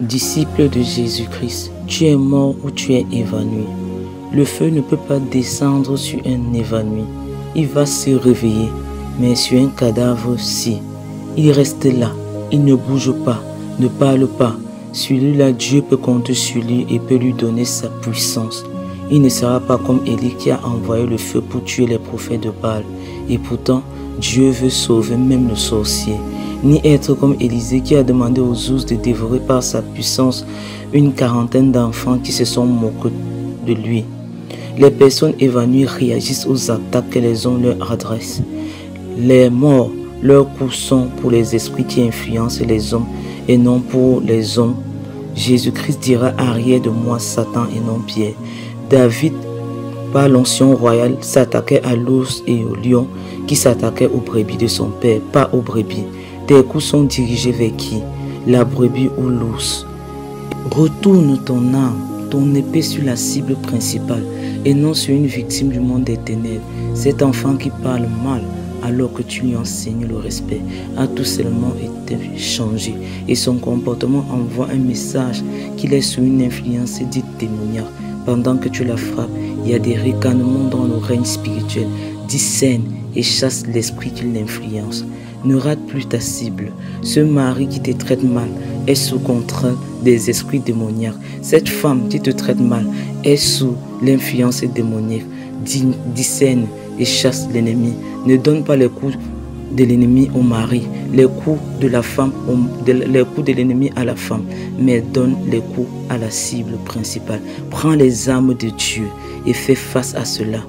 Disciple de Jésus-Christ, tu es mort ou tu es évanoui. Le feu ne peut pas descendre sur un évanoui. Il va se réveiller, mais sur un cadavre, si. Il reste là, il ne bouge pas, ne parle pas. Celui-là, Dieu peut compter sur lui et peut lui donner sa puissance. Il ne sera pas comme Élie qui a envoyé le feu pour tuer les prophètes de Baal. Et pourtant, Dieu veut sauver même le sorcier. Ni être comme Élisée qui a demandé aux ours de dévorer par sa puissance une quarantaine d'enfants qui se sont moqués de lui. Les personnes évanouies réagissent aux attaques que les hommes leur adressent. Les morts, leurs coups sont pour les esprits qui influencent les hommes et non pour les hommes. Jésus-Christ dira « Arrière de moi, Satan et non Pierre ». David, par l'onction royale, s'attaquait à l'ours et au lion qui s'attaquaient aux brebis de son père, pas aux brebis. Tes coups sont dirigés vers qui? La brebis ou l'ours? Retourne ton âme, ton épée sur la cible principale et non sur une victime du monde des ténèbres. Cet enfant qui parle mal alors que tu lui enseignes le respect a tout seulement été changé et son comportement envoie un message qu'il est sous une influence dite démoniaque. Pendant que tu la frappes, il y a des ricanements dans le règne spirituel. Discerne et chasse l'esprit qui l'influence. Ne rate plus ta cible. Ce mari qui te traite mal est sous contrôle des esprits démoniaques. Cette femme qui te traite mal est sous l'influence démoniaque. Discerne et chasse l'ennemi. Ne donne pas les coups de l'ennemi au mari, les coups de la femme, les coups de l'ennemi à la femme, mais donne les coups à la cible principale. Prends les armes de Dieu et fais face à cela.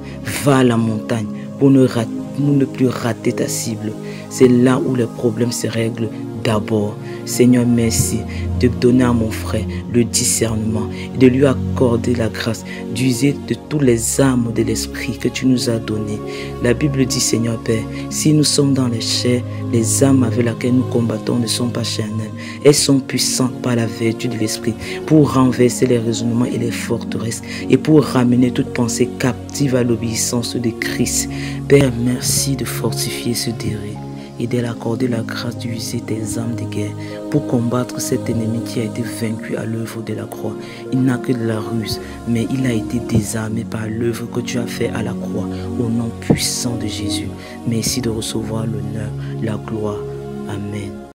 Va à la montagne pour ne plus rater ta cible. C'est là où les problèmes se règlent d'abord. Seigneur, merci de donner à mon frère le discernement et de lui accorder la grâce d'user de toutes les armes de l'esprit que tu nous as données. La Bible dit, Seigneur Père, si nous sommes dans les chairs, les armes avec lesquelles nous combattons ne sont pas charnelles. Elles sont puissantes par la vertu de l'esprit pour renverser les raisonnements et les forteresses et pour ramener toute pensée captive à l'obéissance de Christ. Père, merci de fortifier ce désir et de l'accorder la grâce d'user tes armes de guerre pour combattre cet ennemi qui a été vaincu à l'œuvre de la croix. Il n'a que de la ruse, mais il a été désarmé par l'œuvre que tu as fait à la croix, au nom puissant de Jésus. Merci de recevoir l'honneur, la gloire. Amen.